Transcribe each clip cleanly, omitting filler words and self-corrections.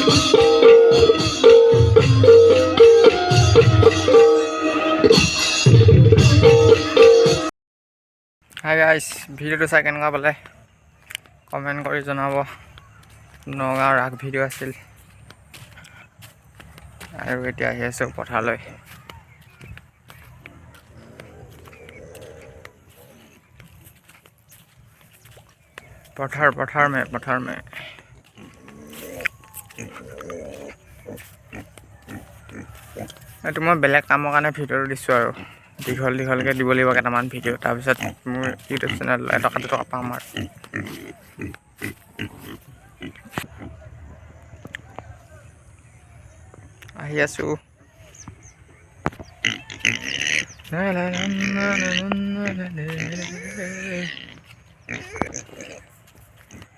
Hi guys, ভিডিওটো চাই কেনেকুৱা পালে কমেণ্ট কৰি জনাব। নগাঁও ৰাস ভিডিঅ' আছিল আৰু এতিয়া আহি আছোঁ পথাৰলৈ। পথাৰ মে এইটো মই বেলেগ কামৰ কাৰণে ভিডিঅ'টো দিছোঁ আৰু দীঘলকৈ দিব লাগিব কেইটামান ভিডিঅ', তাৰপিছত মোৰ ইউটিউব চেনেল 1 টকা 2 টকা পাম আৰু। আহি আছোঁ।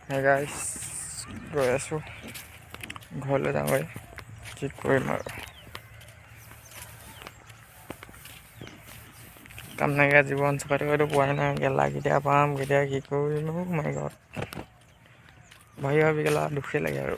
Hey guys, গৈ আছোঁ ঘৰলৈ যাওঁগৈ, কি কৰিম আৰু কাম নাইকিয়া জীৱন, চাকৰিটো পোৱাই নাই, গেলা কেতিয়া পাম, কেতিয়া কি কৰিম, মাই গড ভাবি গেলা দুখেই লাগে আৰু।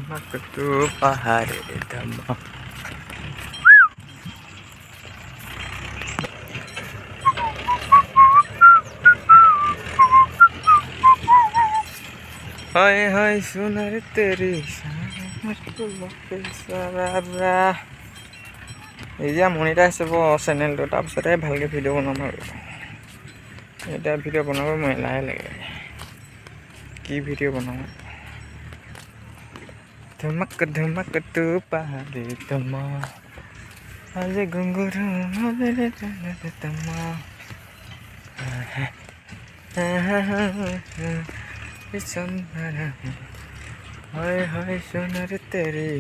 Makatu pahari dhamma hai sunar teri এতিয়া মনিটাইজ হ'ব চেনেলটো, তাৰপিছতহে ভালকৈ ভিডিঅ' বনাম আৰু। এতিয়া ভিডিঅ' বনাব মই এলাহে লাগে, কি ভিডিঅ' বনাম। ধমকটো পাহাৰি ধমা আজি ঘুংগুৰু ধমা হয় সোনার তেরি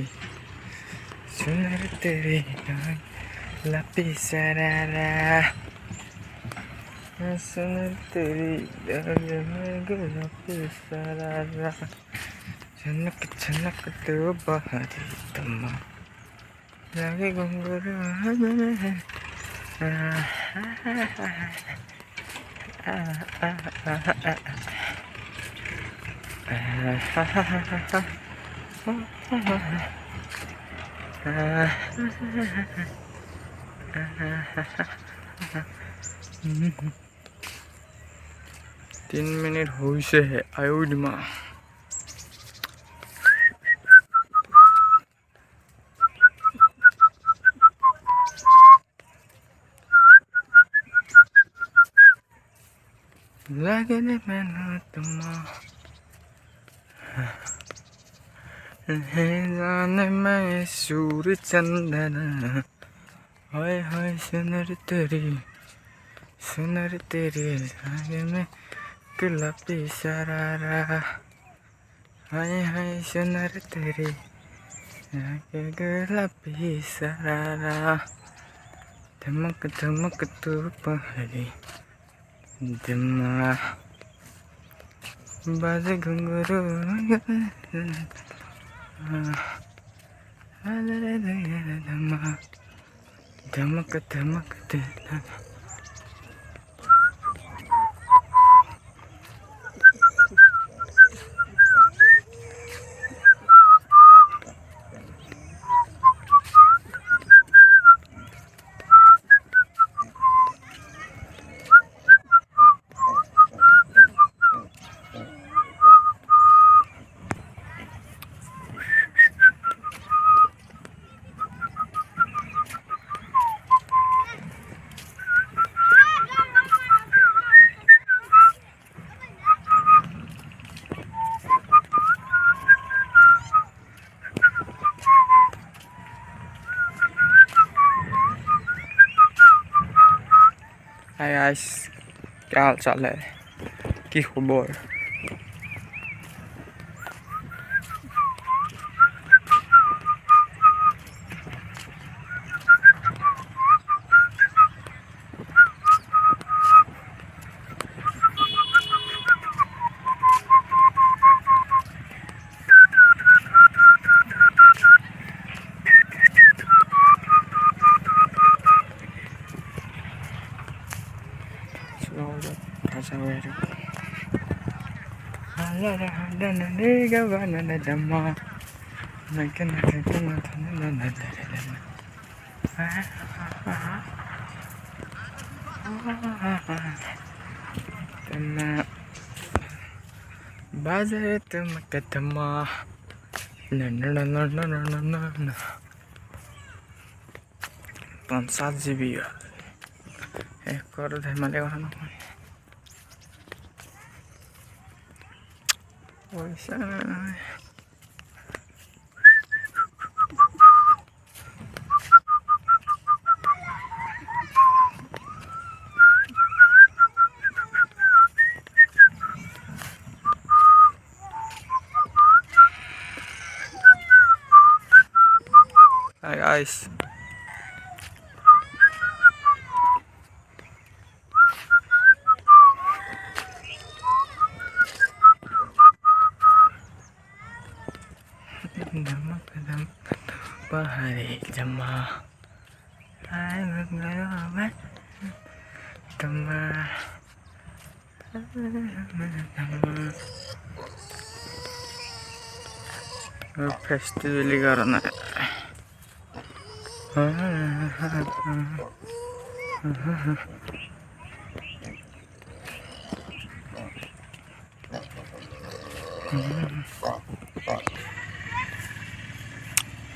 লাপি সারারা সোনার তেরি লাপি সারারা झनक तो बहारी तम्मा लागे घुंघरू तीन मिनट होइसे है आयो दिमा लागे ने मैंने तुमा जाने मैं सूर्य चंदन हाय सुनर तेरी लागे में गुलाबी सरारा हाय सुनर तेरी लागे गुलाबी सरारा धमक तो पहाड़ी धमा बाजे घुंघरू धमक गाइस, क्या हाल चाल है, की खबर? बाजार तुम कदमा न 5-7 GB एक धেমালি কথা নহয় পইচা নাই Hi guys, bahari jama hai ngelawan tama festival karena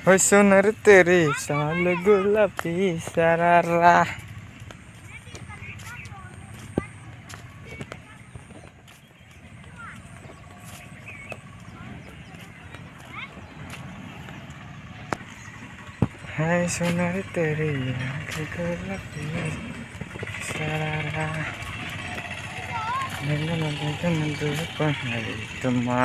Hoy sunar तेरी साल गुलाबी सरारा Hai sunar तेरी साल गुलाबी सरारा Tuma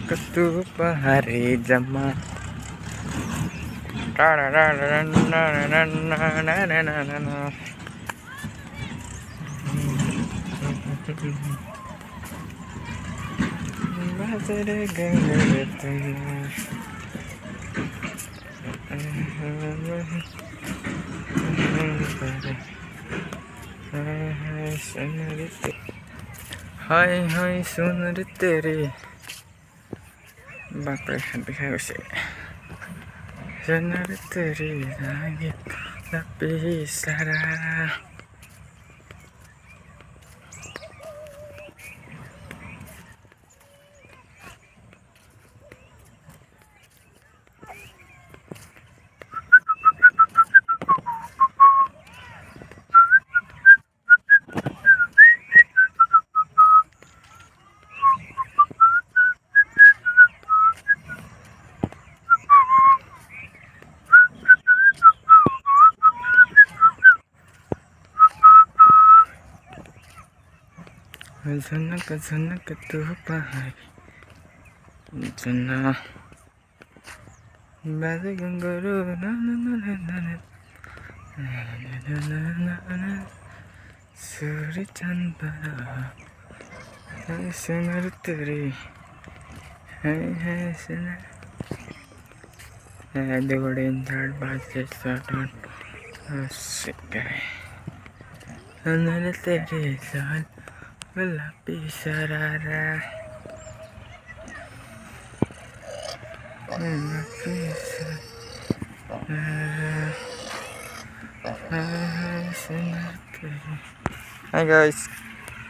ketupa hari jama Hai hai sunar तेरी बापरे बिखाइ গৈছে सुनार तेरी लागे लापी सारा झनक तू पहाड़ी जना बाजे गंगरू सूर्य चंद्रा सुनर तेरी है सुनर देखो डेंजर बाजे सटन सुनर तेरी साल गुलाबी सरारा Hai guys,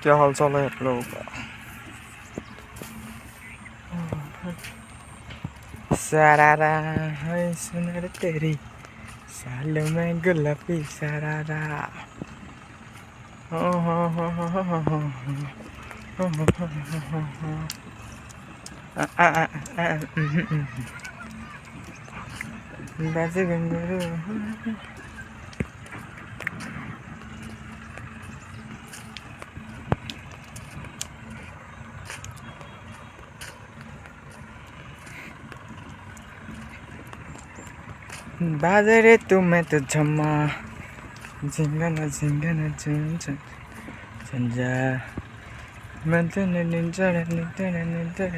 क्या हाल चाल है आप लोगों का? सरारा है सुनर तेरी साल में गुलाबी सरारा बाजे घुंघरू बाजे रे तुम्हें तो झम्मा झिंगना झिंगना झुन झुन झंझा मंथन निंजर निंजर निंजर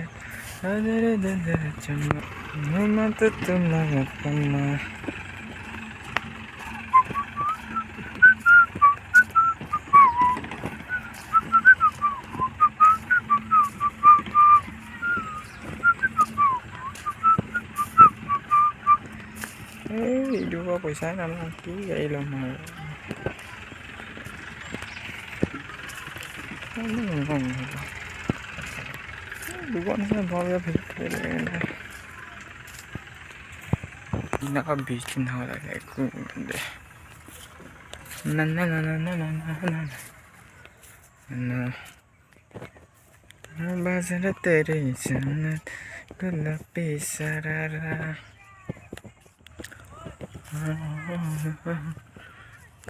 अदर दर झम्मा मम्मा तो तुम्हारा कम्मा video पैसा नाम की गई लो दुकान से भाव या फिर ना का बीच ना हो रहा है कुंडे ना ना ना ना ना ना ना ना ना बाजार तेरे जन्नत गुलाबी सरारा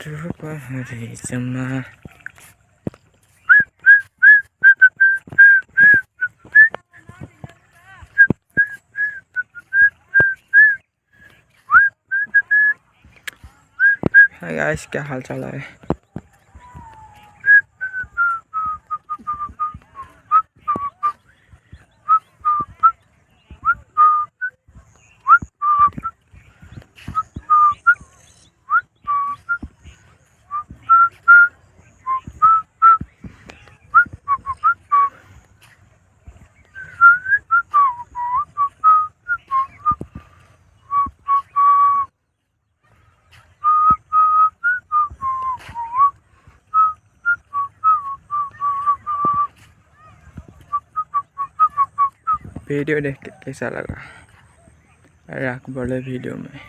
रूप हरी चमा हाय गाइस, क्या हाल चाल है। वीडियो देख के कैसा लगा राख बड़े वीडियो में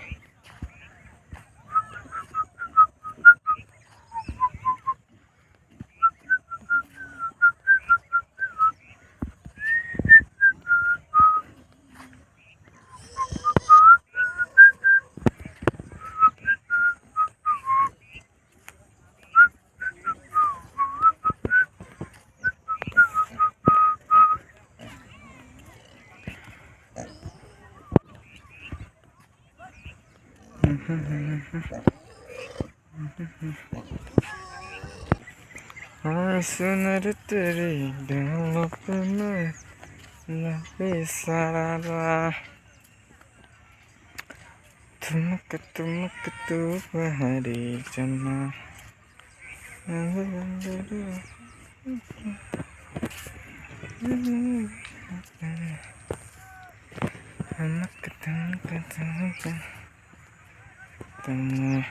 सुनर तेरी गालों पे मैं लबे सरारा तुमक तुमक तू हरी चमा हमक तुमक तुमक तुम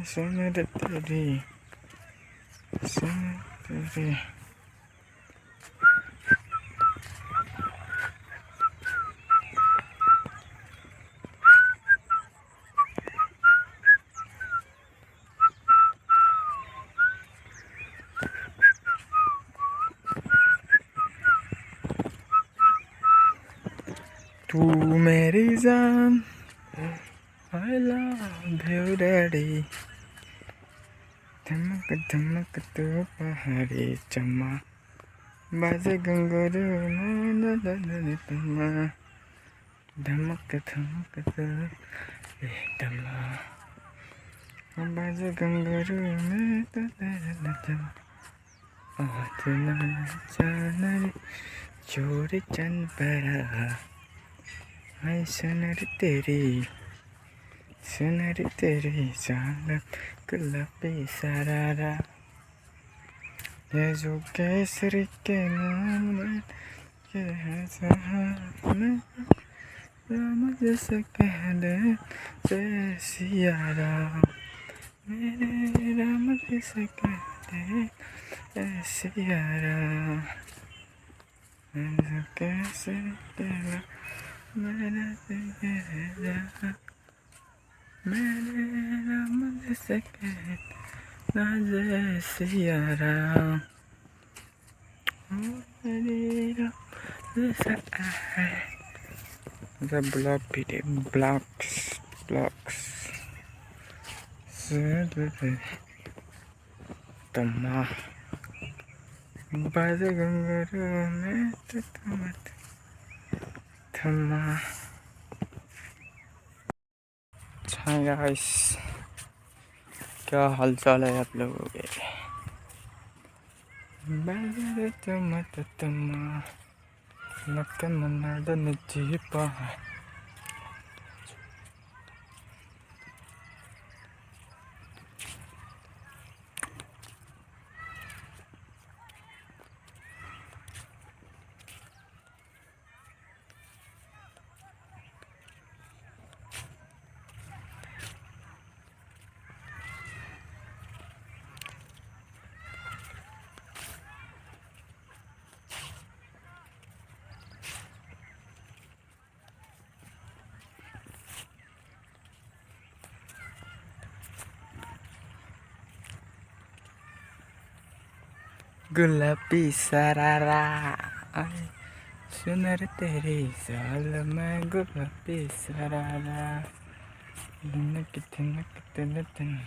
सुनर तेरी तू मेरी जान I love you daddy धमक धमक तू पहाड़ी चमा बाजे घुंघरू में तमा धमक धमक तू तमा बाजे घुंघरू में तमा चन चोरी चन परा हाय सुनर तेरी जान गुलाबी सरारा ये जो केसरी के नाम के है जहां मुझे से कह दे सियारा मेरे राम से कहते ऐसे यारा कैसे तेरा मेरा तेरा मेरे राम से कहते जैसे यारा मेरे राम से the block video blocks tama baza gangaro में tama tama हाय गाइस क्या हाल चाल है आप लोगों के बाजा tama tama nakkan manada njipa गुलाबी सरारा सुनर तेरी साल में गुलाबी सरारा नक तन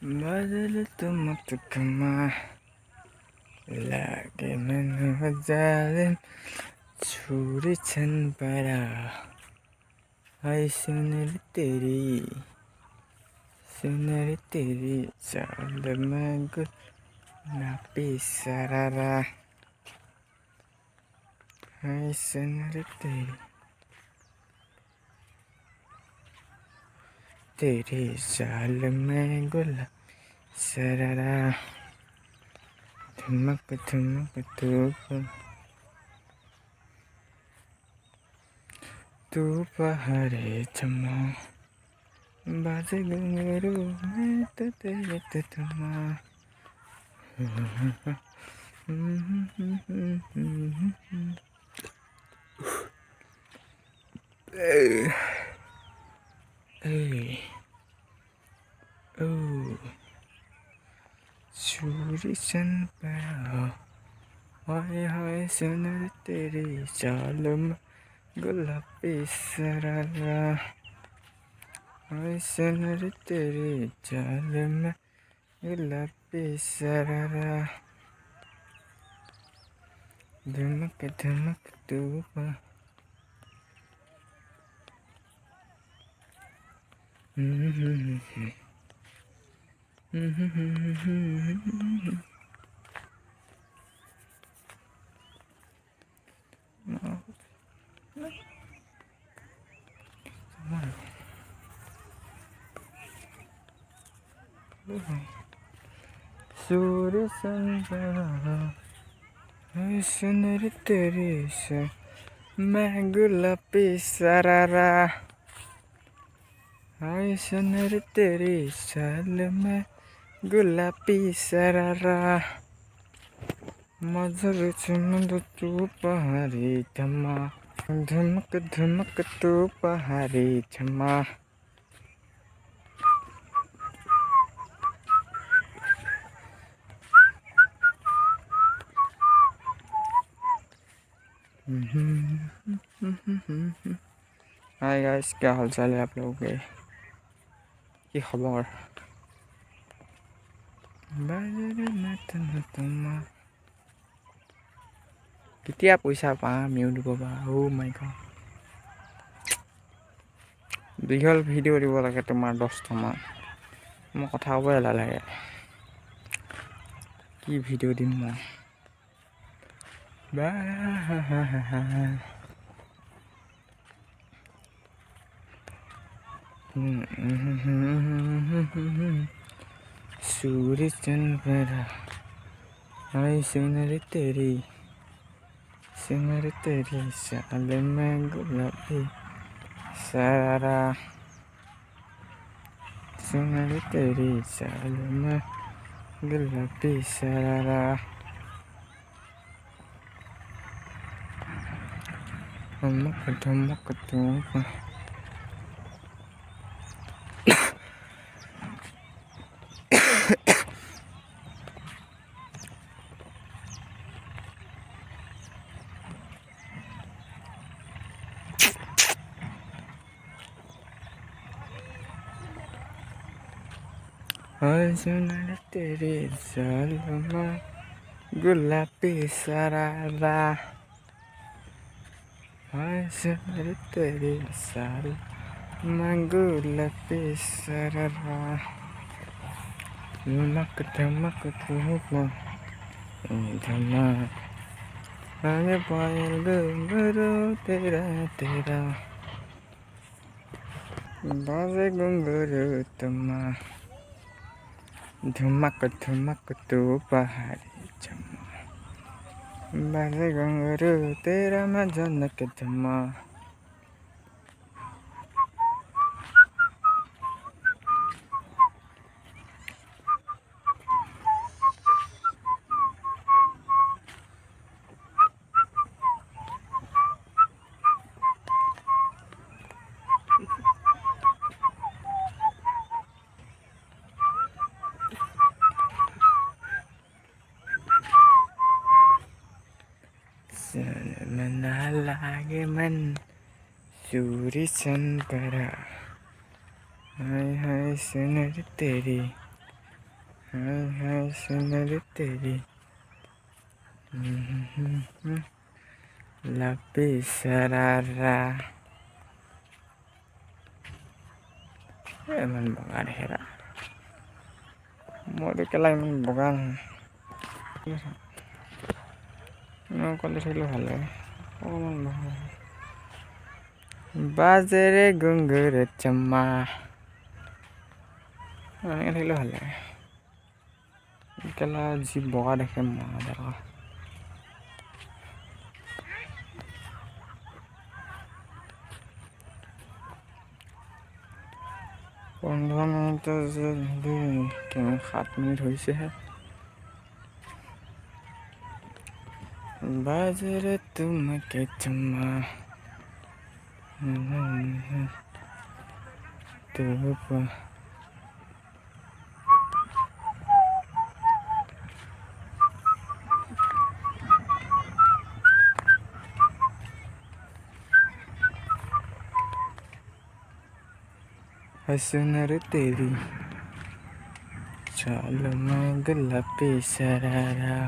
बदल तुम कमा लागे मन जालिम छुरी छन परा हाय सुनर तेरी चाल में गुलाबी सरारा हाय सुनर तेरी चाल में गुलाबी सरारा धमक तू पहाड़े चमा बाज गंगरू में तेरे तमा चूरी सन पड़ा हाय हाय सुनर तेरी चाल में गुलाबी सरारा हाय सुनर तेरी चाल में गुलाबी सरारा धमक तू सूर्य सुनर तेरी से मैं गुलाबी सरारा हाय सुनर तेरी साल में गुलाबी सरारा मधुर चुमन तू पहाड़ी धमा धमक तू पहाड़ी धमा हाय गाइस क्या हाल चाल है आप लोगों के की खबर केতিয়া পইচা পাম ইউটিউবৰ পৰা অ' মাই গড দীঘল ভিডিঅ' দিব লাগে তোমাৰ 10টামান মই কথা ক'ব এলাহ লাগে। কি ভিডিঅ' দিম মই বা सूरज चंद्रा आई सुनर तेरी साल में गुलाबी सारा सुनर तेरी साल में गुलाबी सारा धमक धमक धूप और सुनर तेरी साल में गुलाबी सारा और सुनर तेरी साल में गुलाबी सारा धमक धमक धूप धमक आगे पायल घुंघरू तेरा बाजे घुंघरू तमा धमक धमक तू पहाड़ी चमा बाजे घुंघरू तेरा मैं जनक धमा मना लागे मन सूरी चंद्रा हाय हाय सुनर तेरी हाय हाय सुनर तेरी लपी सरारा मन बगा हेरा मोर केला मन बगा कलेज हलो ভাল লাগে অকমান বাজে রে ঘুঙুরে চম্মা এনেকৈ থাকিলে ভাল লাগে কেলা যি বগা দেখে মা দেখা পোন্ধৰ মিনিটৰ যে 7 মিনিট হৈছেহে बाजरे तुम के चम्मा धूप सुनर तेरी चाल में गुलाबी सरारा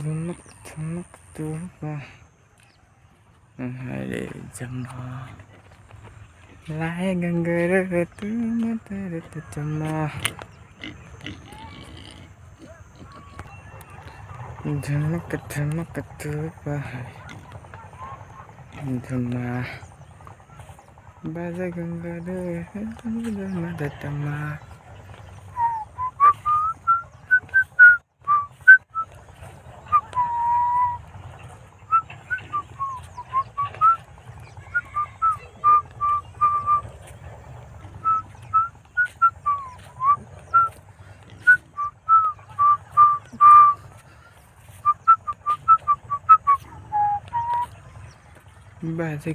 धमक धमक धूप हरे जमा लाए घुंघरू तुम तेरे चमा धमक धमक धूप धमा बाजे घुंघरू तमा बाजे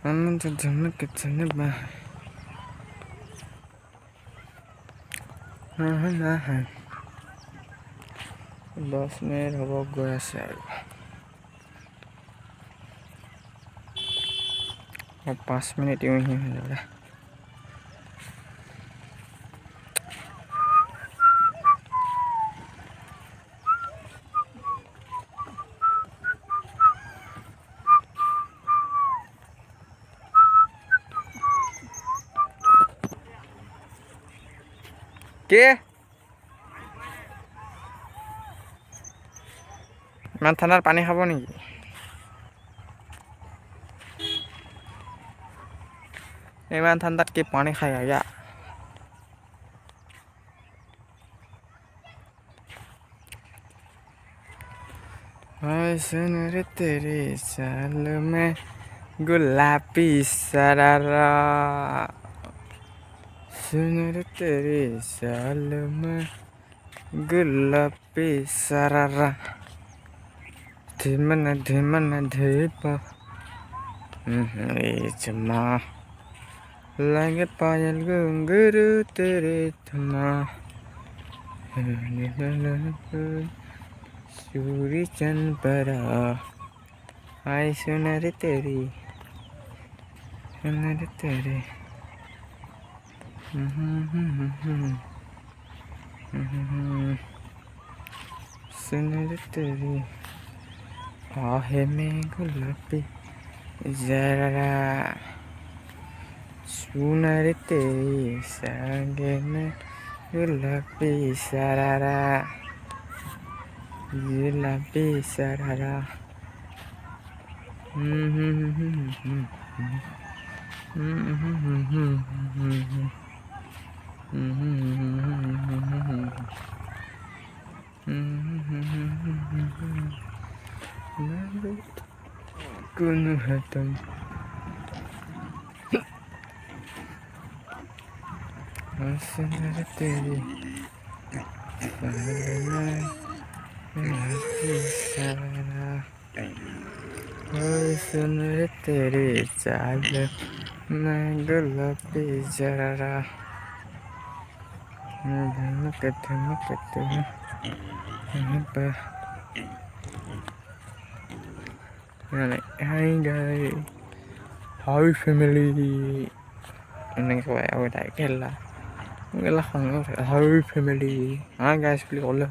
10 মিনিট হ'ব গৈ আছে আৰু 5 মিনিট হৈ যাব কি ইমান ঠাণ্ডাত পানী খাব নেকি ইমান ঠাণ্ডাত কি পানী খাই আয়া हाय सुन रे तेरे चाल में गुलाबी सरारा सुन रे तेरे चाल में गुलाबी सरारा धीमन धीमन धीप चमा लगे पायल घुंघरू तेरे थमा सूरी चंद परा हाय सुनर तेरी सुनर तेरी आहे में गुलाबी जरा सुनर तेरी संगे में गुलाबी सरारा गुलाबी सरारा कौन है तुम सुनर तेरी सुनर तेरी चाल मैं गुलाबी जरा धमक धमक Hi guys, hi family. Ini kayak aku tak kela. Kela khang hi family. Guys, please oleh.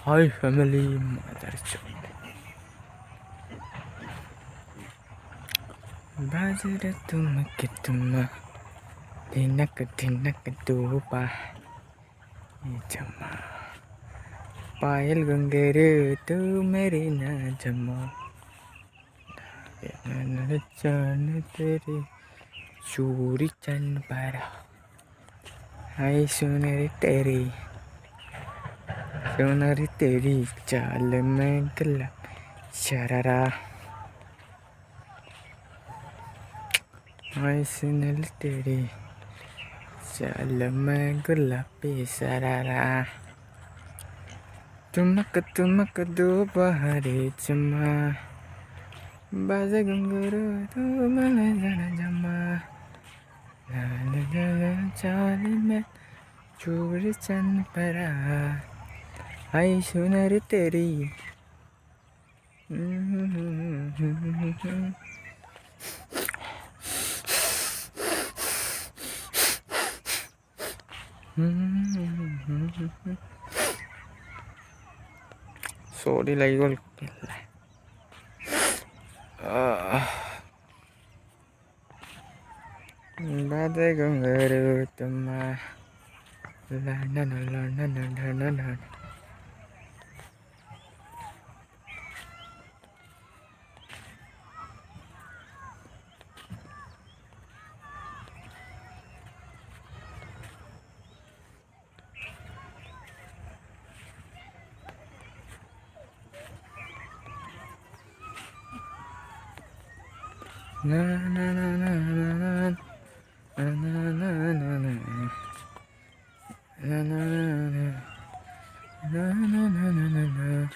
Hi family. Mother chod. Bajre tum kitma. Dinak dupa. Jama. पायल गंगेरे तू मेरी ना जमा चन तेरी चूरी चन परा हाय सुनरी तेरी चाल में गला शरारा हाय सुनरी तेरी चाल में गुलाबी शरारा तुमक दो बहरे चमा बाजे घुंघरू तू मले जाना जमा चाल में चूड़ी चन परा हाय सुनर तेरी Sorry lagi gol. Badai gunggaru tuma la na na. Na na na na na na na na na na na na na na.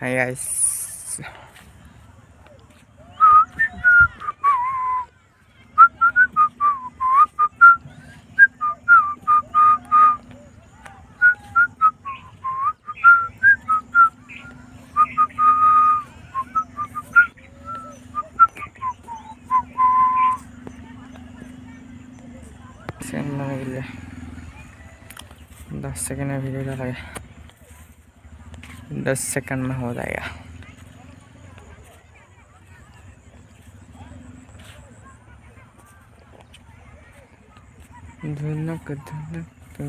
Hi guys, second में वीडियो डालेगा, 10 सेकंड में हो जाएगा। धुनक धुनक तो